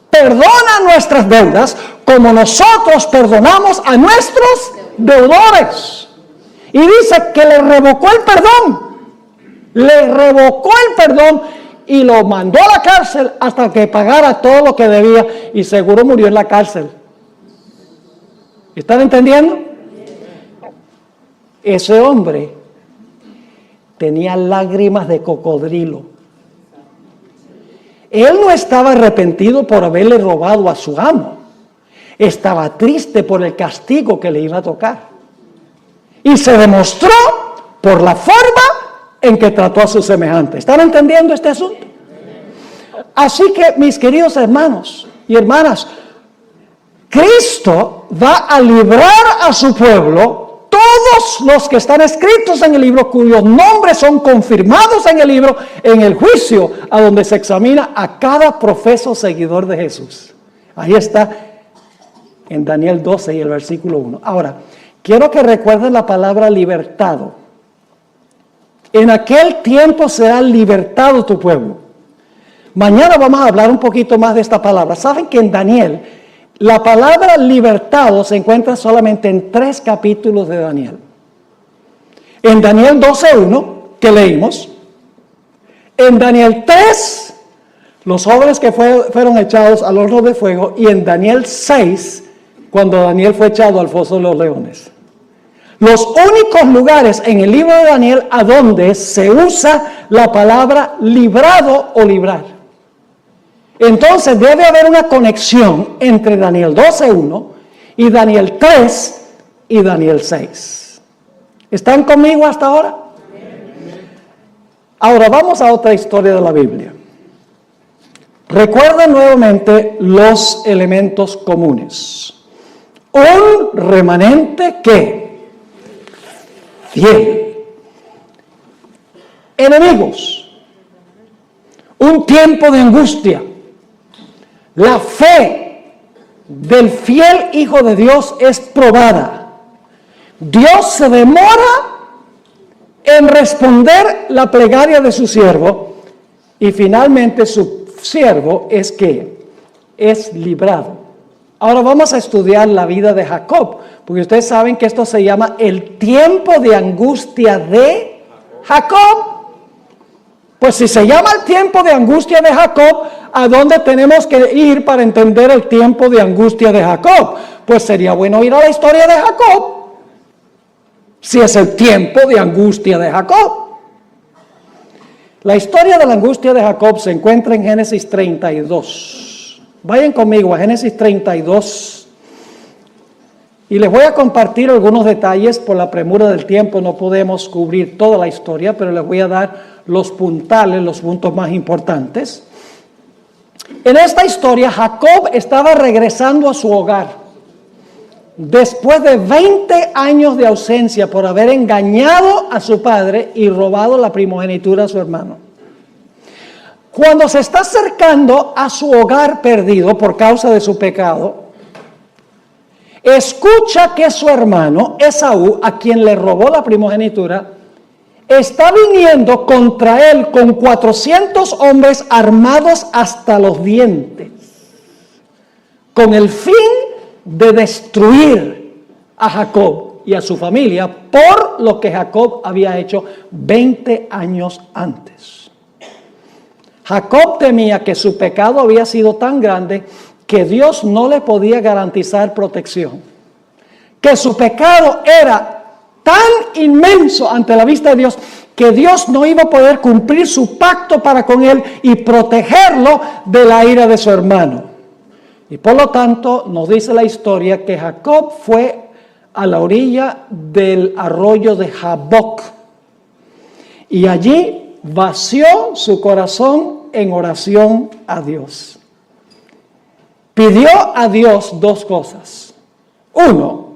Perdona nuestras deudas como nosotros perdonamos a nuestros deudores. Y dice que le revocó el perdón. Le revocó el perdón y lo mandó a la cárcel hasta que pagara todo lo que debía y seguro murió en la cárcel. ¿Están entendiendo? Ese hombre tenía lágrimas de cocodrilo. Él no estaba arrepentido por haberle robado a su amo. Estaba triste por el castigo que le iba a tocar. Y se demostró por la forma en que trató a sus semejantes. ¿Están entendiendo este asunto? Así que, mis queridos hermanos y hermanas, Cristo va a librar a su pueblo, todos los que están escritos en el libro, cuyos nombres son confirmados en el libro, en el juicio, a donde se examina a cada profeso seguidor de Jesús. Ahí está en Daniel 12 y el versículo 1. Ahora, quiero que recuerden la palabra libertado. En aquel tiempo será libertado tu pueblo. Mañana vamos a hablar un poquito más de esta palabra. Saben que en Daniel, la palabra libertado se encuentra solamente en 3 capítulos de Daniel. En Daniel 12:1, que leímos. En Daniel 3, los jóvenes que fueron echados al horno de fuego. Y en Daniel 6, cuando Daniel fue echado al foso de los leones. Los únicos lugares en el libro de Daniel a donde se usa la palabra librado o librar. Entonces debe haber una conexión entre Daniel 12:1 y Daniel 3 y Daniel 6. ¿Están conmigo hasta ahora? Ahora vamos a otra historia de la Biblia. Recuerden nuevamente los elementos comunes. Un remanente que fiel. Enemigos. Un tiempo de angustia. La fe del fiel Hijo de Dios es probada. Dios se demora en responder la plegaria de su siervo y finalmente su siervo es que es librado. Ahora vamos a estudiar la vida de Jacob, porque ustedes saben que esto se llama el tiempo de angustia de Jacob. Pues si se llama el tiempo de angustia de Jacob, ¿a dónde tenemos que ir para entender el tiempo de angustia de Jacob? Pues sería bueno ir a la historia de Jacob, si es el tiempo de angustia de Jacob. La historia de la angustia de Jacob se encuentra en Génesis 32. Vayan conmigo a Génesis 32. Y les voy a compartir algunos detalles. Por la premura del tiempo no podemos cubrir toda la historia, pero les voy a dar los puntales, los puntos más importantes. En esta historia, Jacob estaba regresando a su hogar después de 20 años de ausencia por haber engañado a su padre y robado la primogenitura a su hermano. Cuando se está acercando a su hogar perdido por causa de su pecado, escucha que su hermano Esaú, a quien le robó la primogenitura, está viniendo contra él con 400 hombres armados hasta los dientes, con el fin de destruir a Jacob y a su familia por lo que Jacob había hecho 20 años antes. Jacob temía que su pecado había sido tan grande que Dios no le podía garantizar protección, que su pecado era tan inmenso ante la vista de Dios que Dios no iba a poder cumplir su pacto para con él y protegerlo de la ira de su hermano. Y por lo tanto nos dice la historia que Jacob fue a la orilla del arroyo de Jaboc y allí vació su corazón en oración a Dios. Pidió a Dios 2 cosas. 1,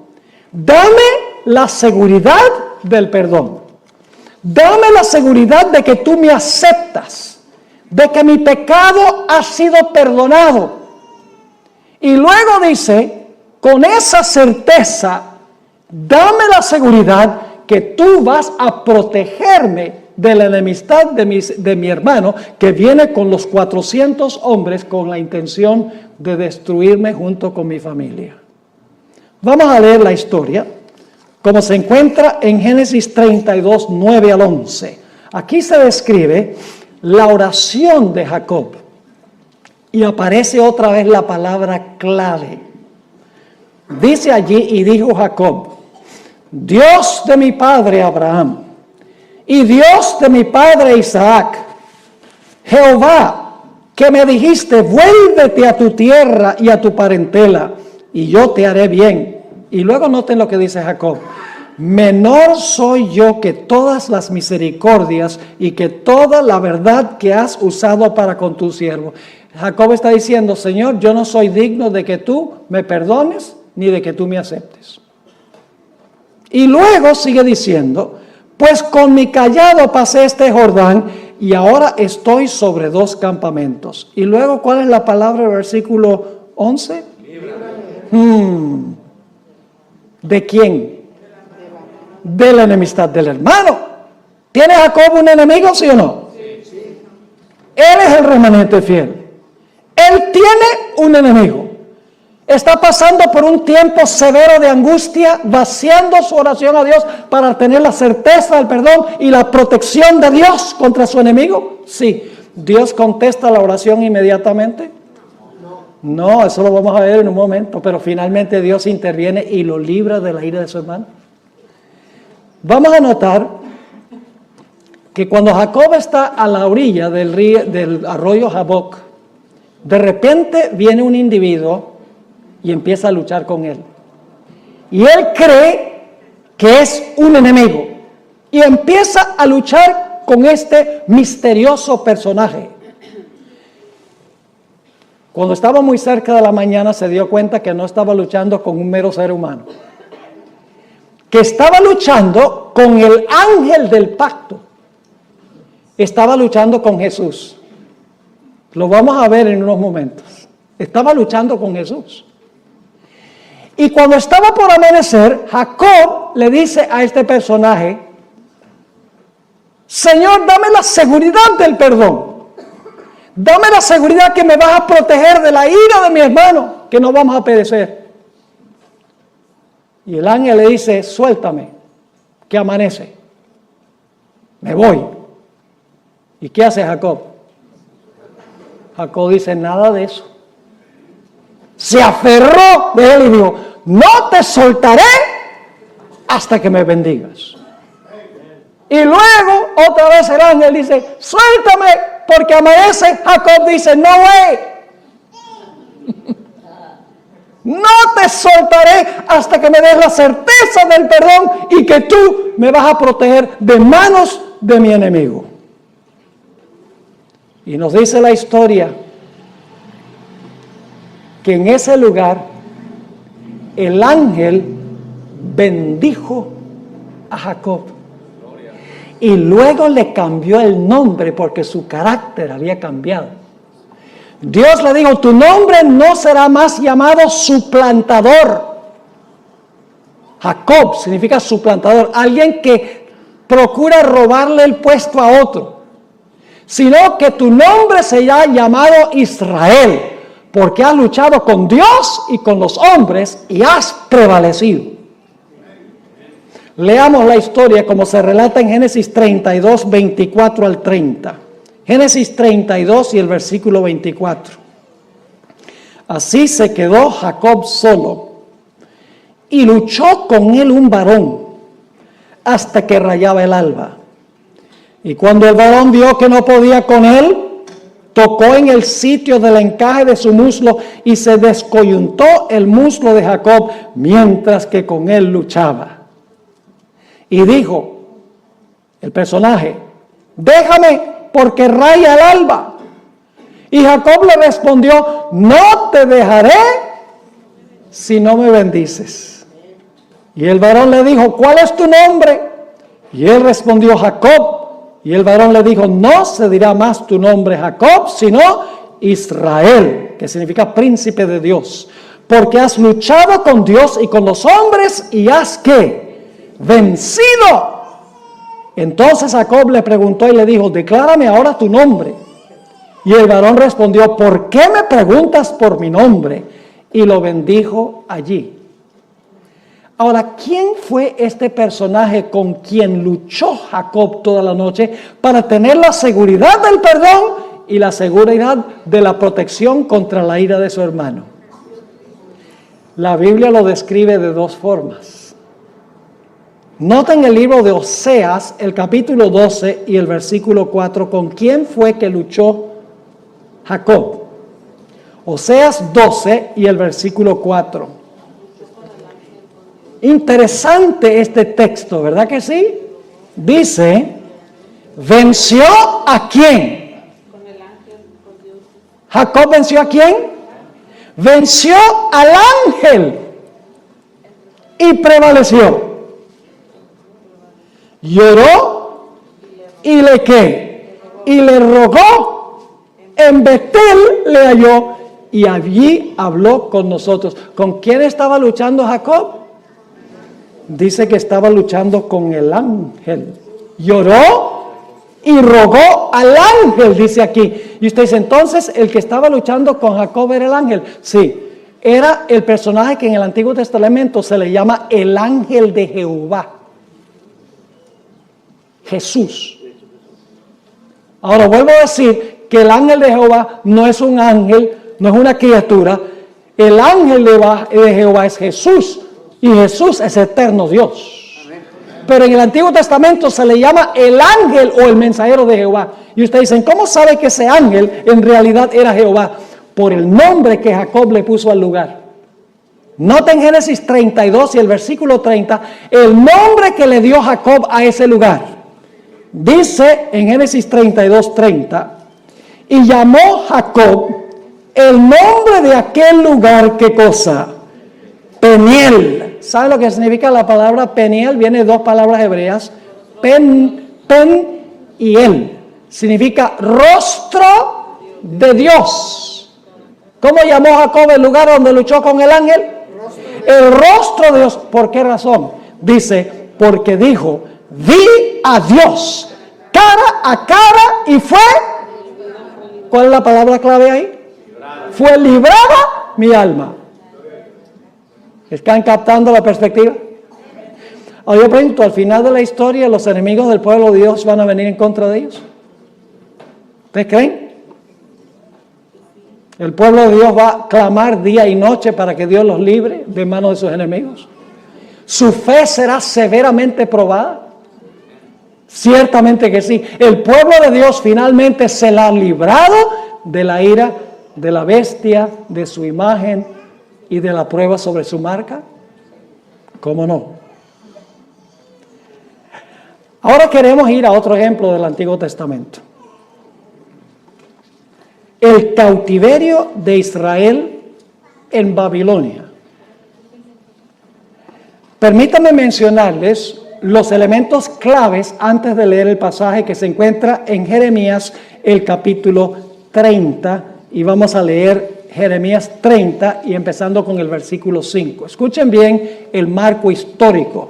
dame la seguridad del perdón. Dame la seguridad de que tú me aceptas, de que mi pecado ha sido perdonado. Y luego dice, con esa certeza, dame la seguridad que tú vas a protegerme de la enemistad de mi hermano, que viene con los 400 hombres con la intención de destruirme junto con mi familia. Vamos a leer la historia, como se encuentra en Génesis 32, 9 al 11. Aquí se describe la oración de Jacob. Y aparece otra vez la palabra clave. Dice allí, y dijo Jacob, Dios de mi padre Abraham, y Dios de mi padre Isaac, Jehová, que me dijiste, vuélvete a tu tierra y a tu parentela, y yo te haré bien. Y luego noten lo que dice Jacob. menor soy yo que todas las misericordias y que toda la verdad que has usado para con tu siervo. Jacob está diciendo, Señor, yo no soy digno de que tú me perdones ni de que tú me aceptes. Y luego sigue diciendo, pues con mi cayado pasé este Jordán y ahora estoy sobre 2 campamentos. Y luego, ¿cuál es la palabra del versículo 11? ¿De quién? De la enemistad del hermano. ¿Tiene Jacob un enemigo, sí o no? Sí. Él es el remanente fiel. Él tiene un enemigo. Está pasando por un tiempo severo de angustia, vaciando su oración a Dios para tener la certeza del perdón y la protección de Dios contra su enemigo. Sí. ¿Dios contesta la oración inmediatamente? No, eso lo vamos a ver en un momento, pero finalmente Dios interviene y lo libra de la ira de su hermano. Vamos a notar que cuando Jacob está a la orilla del arroyo Jaboc, de repente viene un individuo y empieza a luchar con él. Y él cree que es un enemigo y empieza a luchar con este misterioso personaje. Cuando estaba muy cerca de la mañana se dio cuenta que no estaba luchando con un mero ser humano, que estaba luchando con el ángel del pacto, estaba luchando con Jesús. Lo vamos a ver en unos momentos. Estaba luchando con Jesús. Y cuando estaba por amanecer, Jacob le dice a este personaje, Señor, dame la seguridad del perdón. Dame la seguridad que me vas a proteger de la ira de mi hermano, que no vamos a perecer. Y el ángel le dice, suéltame, que amanece. Me voy. ¿Y qué hace Jacob? Jacob dice, nada de eso. Se aferró de él y dijo, no te soltaré hasta que me bendigas. Y luego, otra vez el ángel dice, suéltame, porque amanece. Jacob dice, no way. No te soltaré hasta que me des la certeza del perdón y que tú me vas a proteger de manos de mi enemigo. Y nos dice la historia que en ese lugar el ángel bendijo a Jacob. Y luego le cambió el nombre porque su carácter había cambiado. Dios le dijo, tu nombre no será más llamado suplantador. Jacob significa suplantador, alguien que procura robarle el puesto a otro. Sino que tu nombre será llamado Israel, porque has luchado con Dios y con los hombres y has prevalecido. Leamos la historia como se relata en Génesis 32, 24 al 30. Génesis 32 y el versículo 24. Así se quedó Jacob solo y luchó con él un varón hasta que rayaba el alba. Y cuando el varón vio que no podía con él, tocó en el sitio del encaje de su muslo y se descoyuntó el muslo de Jacob mientras que con él luchaba. Y dijo el personaje, déjame porque raya el alba. Y Jacob le respondió, no te dejaré si no me bendices. Y el varón le dijo, ¿cuál es tu nombre? Y él respondió, Jacob. Y el varón le dijo, no se dirá más tu nombre Jacob, sino Israel, que significa príncipe de Dios. Porque has luchado con Dios y con los hombres y has, ¿qué? Vencido. Entonces Jacob le preguntó y le dijo, declárame ahora tu nombre. Y el varón respondió, ¿por qué me preguntas por mi nombre? Y lo bendijo allí. Ahora, ¿quién fue este personaje con quien luchó Jacob toda la noche para tener la seguridad del perdón y la seguridad de la protección contra la ira de su hermano? La Biblia lo describe de dos formas. Noten el libro de Oseas, el capítulo 12 y el versículo 4, ¿con quién fue que luchó Jacob? Oseas 12 y el versículo 4. Interesante este texto, ¿verdad que sí? Dice, ¿venció a quién? Con el ángel, con Dios. ¿Jacob venció a quién? Venció al ángel y prevaleció. Lloró y le ¿qué? Y le rogó. En Betel le halló y allí habló con nosotros. ¿Con quién estaba luchando Jacob? Dice que estaba luchando con el ángel. Lloró y rogó al ángel, dice aquí. Y usted dice, entonces, ¿el que estaba luchando con Jacob era el ángel? Sí, era el personaje que en el Antiguo Testamento se le llama el ángel de Jehová. Jesús. Ahora vuelvo a decir que el ángel de Jehová no es un ángel, no es una criatura. El ángel de Jehová es Jesús. Y Jesús es eterno Dios. Pero en el Antiguo Testamento se le llama el ángel o el mensajero de Jehová. Y ustedes dicen, ¿cómo sabe que ese ángel en realidad era Jehová? Por el nombre que Jacob le puso al lugar. Noten Génesis 32 y el versículo 30, el nombre que le dio Jacob a ese lugar. Dice en Génesis 32, 30, y llamó Jacob el nombre de aquel lugar, ¿qué cosa? Peniel. ¿Sabe lo que significa la palabra Peniel? Viene de dos palabras hebreas, pen y el. Significa rostro de Dios. ¿Cómo llamó Jacob el lugar donde luchó con el ángel? El rostro de Dios. ¿Por qué razón? Dice, porque dijo, vi a Dios cara a cara y fue, ¿cuál es la palabra clave ahí? Fue librada mi alma. ¿Están captando la perspectiva? Ahora yo pregunto, al final de la historia, los enemigos del pueblo de Dios van a venir en contra de ellos. ¿Ustedes creen? El pueblo de Dios va a clamar día y noche para que Dios los libre de manos de sus enemigos. Su fe será severamente probada. Ciertamente que sí. El pueblo de Dios finalmente se la ha librado de la ira de la bestia, de su imagen y de la prueba sobre su marca. ¿Cómo no? Ahora queremos ir a otro ejemplo del Antiguo Testamento. El cautiverio de Israel en Babilonia. Permítanme mencionarles los elementos claves antes de leer el pasaje que se encuentra en Jeremías, el capítulo 30, y vamos a leer Jeremías 30 y empezando con el versículo 5. Escuchen bien el marco histórico.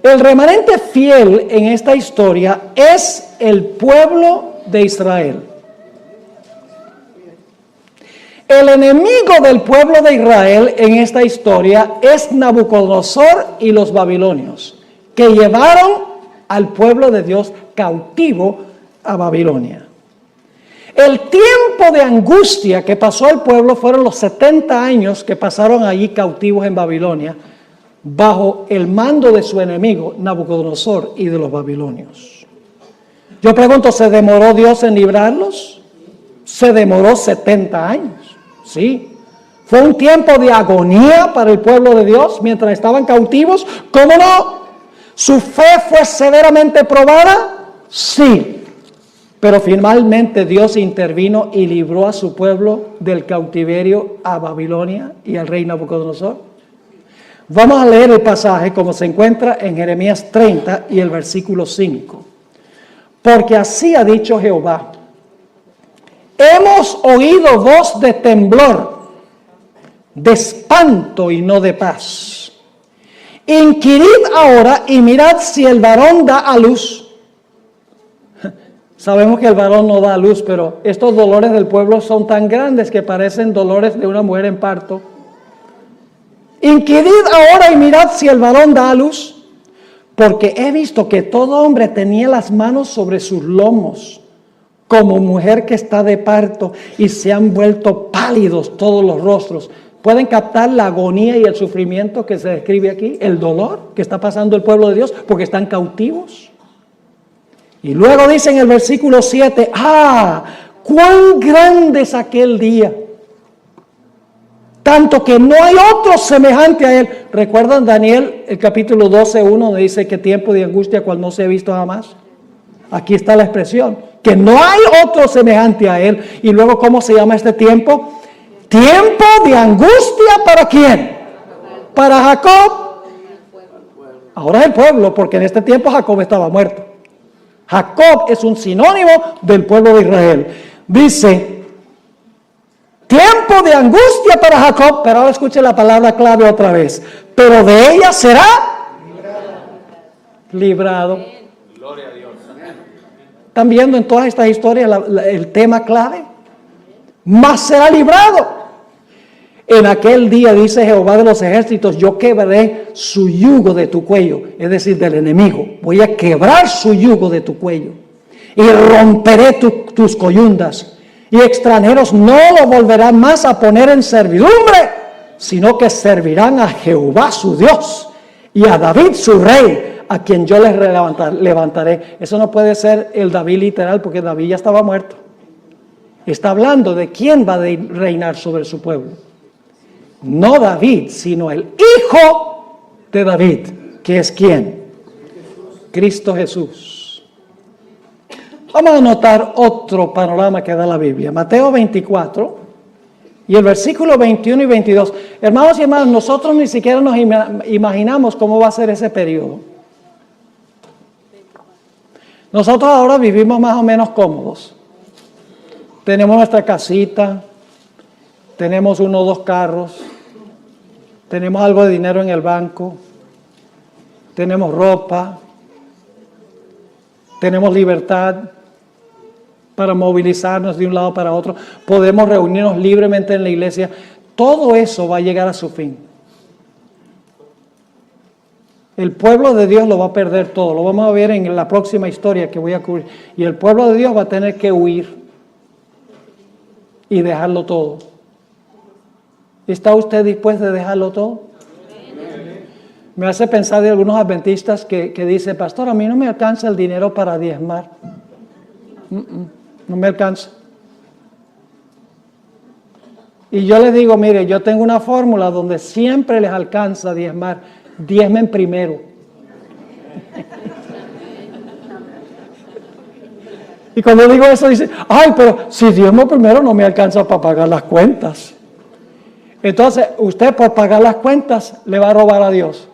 El remanente fiel en esta historia es el pueblo de Israel. El enemigo del pueblo de Israel en esta historia es Nabucodonosor y los babilonios, que llevaron al pueblo de Dios cautivo a Babilonia. El tiempo de angustia que pasó el pueblo fueron los 70 años que pasaron allí cautivos en Babilonia, bajo el mando de su enemigo, Nabucodonosor y de los babilonios. Yo pregunto, ¿se demoró Dios en librarlos? Se demoró 70 años, sí. Fue un tiempo de agonía para el pueblo de Dios mientras estaban cautivos. ¿Cómo no? ¿Su fe fue severamente probada? Sí. Pero finalmente Dios intervino y libró a su pueblo del cautiverio a Babilonia y al rey Nabucodonosor. Vamos a leer el pasaje como se encuentra en Jeremías 30 y el versículo 5. Porque así ha dicho Jehová: hemos oído voz de temblor, de espanto y no de paz. Inquirid ahora y mirad si el varón da a luz. Sabemos que el varón no da a luz, pero estos dolores del pueblo son tan grandes que parecen dolores de una mujer en parto. Inquirid ahora y mirad si el varón da a luz, porque he visto que todo hombre tenía las manos sobre sus lomos, como mujer que está de parto, y se han vuelto pálidos todos los rostros. ¿Pueden captar la agonía y el sufrimiento que se describe aquí? El dolor que está pasando el pueblo de Dios porque están cautivos. Y luego dice en el versículo 7, ¡ah! ¡Cuán grande es aquel día! tanto que no hay otro semejante a él. ¿Recuerdan Daniel, el capítulo 12:1, donde dice que tiempo de angustia cual no se ha visto jamás? Aquí está la expresión, que no hay otro semejante a él. Y luego, ¿cómo se llama este tiempo? Tiempo de angustia, ¿para quién? Para Jacob. Ahora es el pueblo, porque en este tiempo Jacob estaba muerto. Jacob es un sinónimo del pueblo de Israel. Dice, tiempo de angustia para Jacob, pero ahora escuche la palabra clave otra vez. Pero de ella será librado. Gloria a Dios. ¿Están viendo en todas estas historias el tema clave? Mas será librado. En aquel día, dice Jehová de los ejércitos, yo quebraré su yugo de tu cuello, es decir, del enemigo. Voy a quebrar su yugo de tu cuello y romperé tus coyundas. Y extranjeros no lo volverán más a poner en servidumbre, sino que servirán a Jehová su Dios y a David su rey, a quien yo les levantaré. Eso no puede ser el David literal, porque David ya estaba muerto. Está hablando de quién va a reinar sobre su pueblo. No David, sino el hijo de David, que es ¿quién? Cristo Jesús. Vamos a notar otro panorama que da la Biblia. Mateo 24 y el versículo 21 y 22. Hermanos y hermanas, nosotros ni siquiera nos imaginamos cómo va a ser ese periodo. Nosotros ahora vivimos más o menos cómodos. Tenemos nuestra casita, tenemos 1 o 2 carros, tenemos algo de dinero en el banco, tenemos ropa, tenemos libertad para movilizarnos de un lado para otro, podemos reunirnos libremente en la iglesia. Todo eso va a llegar a su fin. El pueblo de Dios lo va a perder todo, lo vamos a ver en la próxima historia que voy a cubrir. Y el pueblo de Dios va a tener que huir y dejarlo todo. ¿Está usted dispuesto a dejarlo todo? Me hace pensar de algunos adventistas que dicen, pastor, a mí no me alcanza el dinero para diezmar. No me alcanza. Y yo les digo, mire, yo tengo una fórmula donde siempre les alcanza diezmar. Diezmen primero. Y cuando digo eso, dice, ay, pero si diezmo primero no me alcanza para pagar las cuentas. Entonces, usted por pagar las cuentas le va a robar a Dios.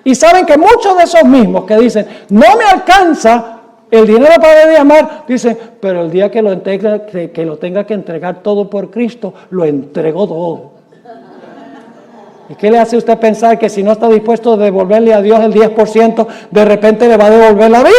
Y saben que muchos de esos mismos que dicen, no me alcanza el dinero para diezmar, dicen, pero el día que lo tenga que entregar todo por Cristo, lo entrego todo. ¿Y qué le hace usted pensar que si no está dispuesto a devolverle a Dios el 10%, de repente le va a devolver la vida?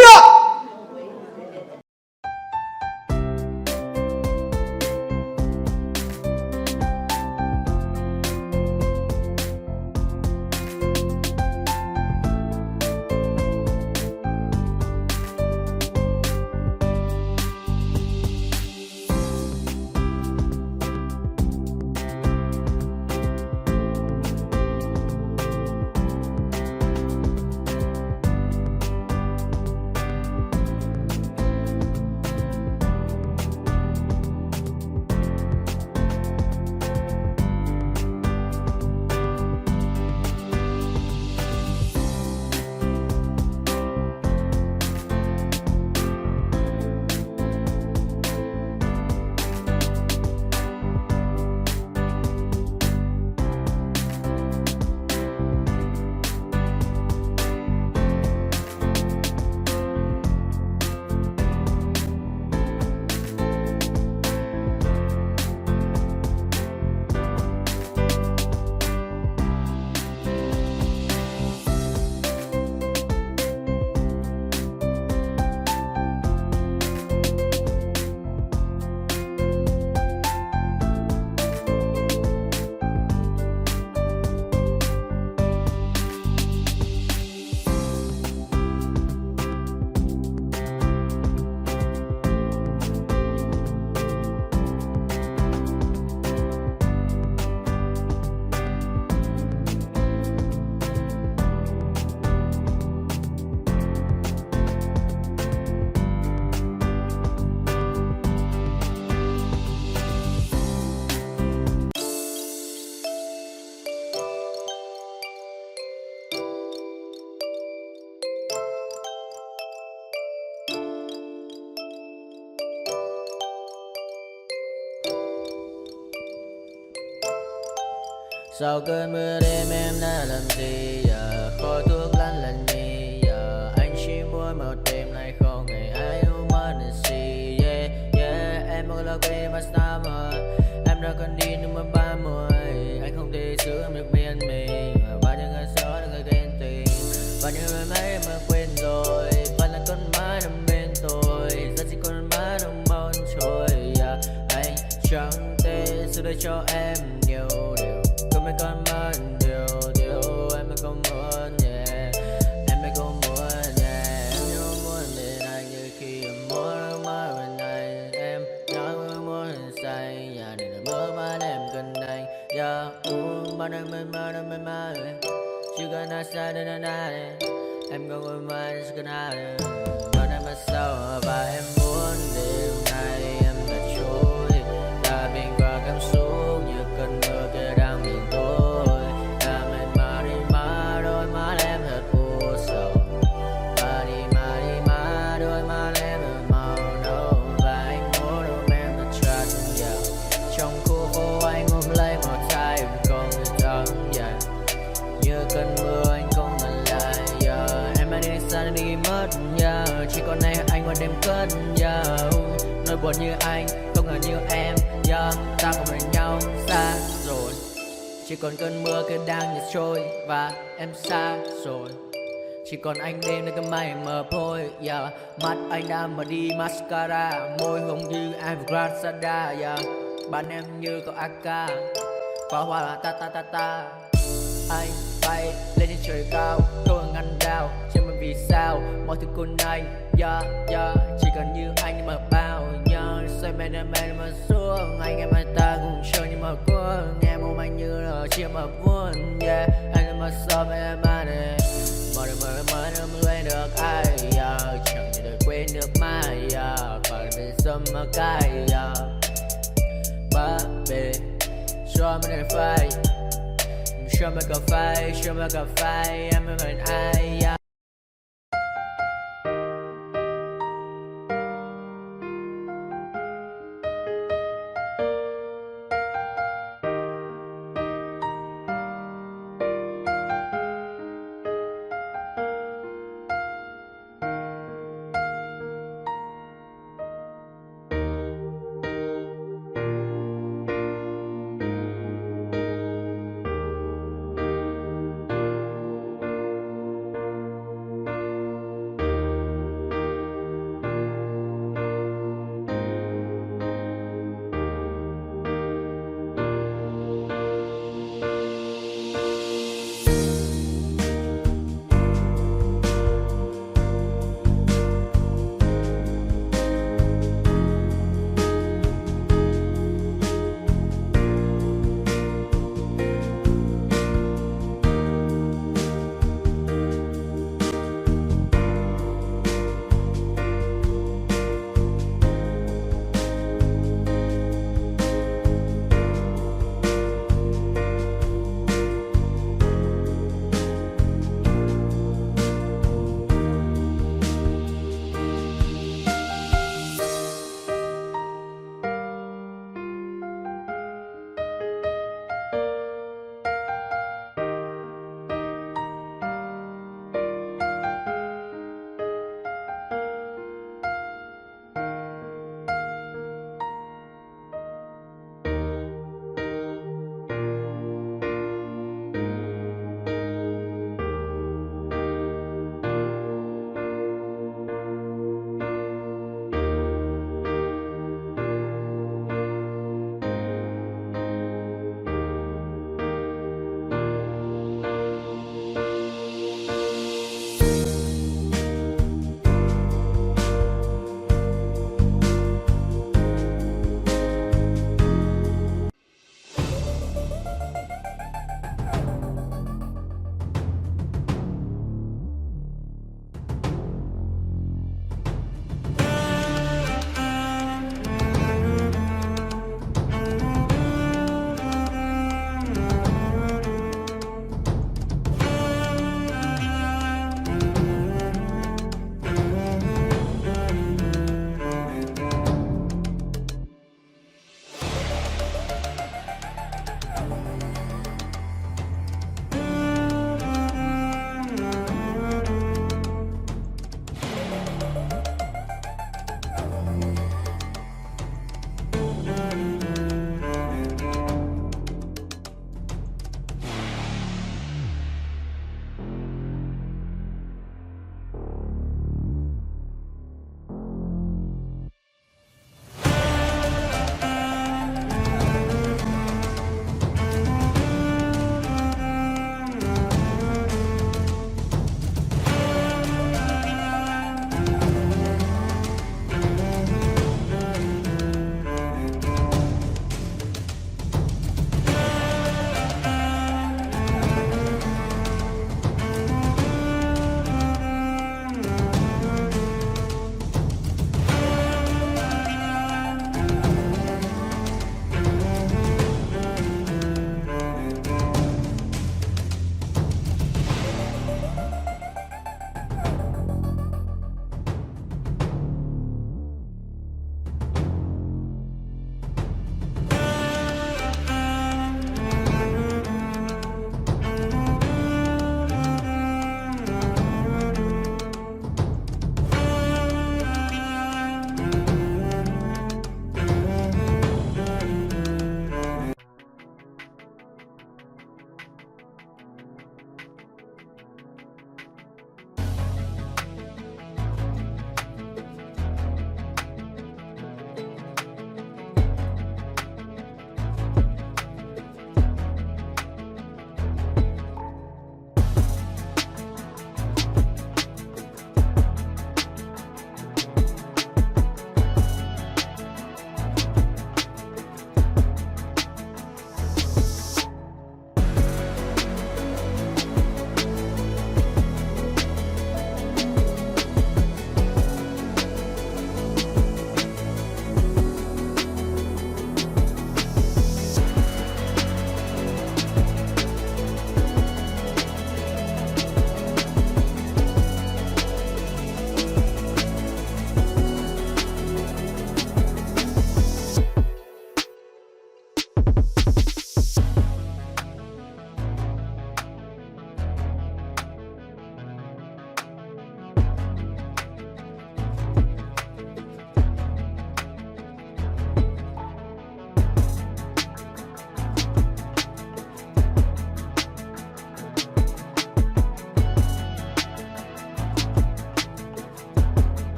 Sau cơn mưa đêm em đã làm gì giờ, khói thuốc lá là nhì giờ, anh chỉ muốn một đêm này không ngày ai ôm anh gì. Yeah yeah, em muốn là quên mà sao mà em đã cần đi nhưng mà 30, anh không thể giữ em được bên mình. Bao nhiêu ngày gió đã ghen tình, bao nhiêu ngày mấy em đã quên rồi, vẫn là con mãi nằm bên tôi, giờ chỉ con mãi nằm mong trôi. Yeah, anh chẳng thể giữ được cho em nhiều điều, có mấy con mất điều em mới không muốn. Yeah, em mới không muốn. Yeah, em không muốn bên anh như khi em muốn mãi bên anh, em nói muốn say nhà này là mơ mà em cần anh. Yeah, bao năm mới mơ chỉ cần nói sai đến anh em không ngồi mãi chỉ cần ai bao năm sau và em muốn đêm nay em đã trôi đã bên qua cảm xúc như cơn mưa kia đang nhìn tôi. Đã mệt mà đi mà đôi mắt em thật u sầu, mà đi mà đôi mắt em thật màu nâu, và anh muốn ôm em thật chặt vào trong khu phố. Anh ôm lấy một tay em không thể thắng dài như cơn mưa anh không ngần lại. Em đã đi xa đi mất, chỉ còn này anh qua đêm cất. Nỗi buồn như anh không ngờ như em, ta không bên nhau xa rồi, chỉ còn cơn mưa kia đang nhạt trôi và em xa rồi, chỉ còn anh đêm nơi cơn mây mờ phôi. Mắt anh đã mở đi mascara, môi hồng như Evergrande Sada. Bạn em như có AK, pháo hoa là ta ta ta ta. Anh bay lên trên trời cao, tôi ngăn đao trên mình vì sao mọi thứ cùng anh. Chỉ cần như anh mà bao xoay men mà xuống anh em hai ta cùng chơi nhưng mà cuốn em ôm anh như là chia mà vuông. Anh mà sao em mà này mà đừng quên được ai, chẳng thể đời quên được mai, phải bên sớm mà cay. Baby cho mình phải show me cà phê em mới bên ai.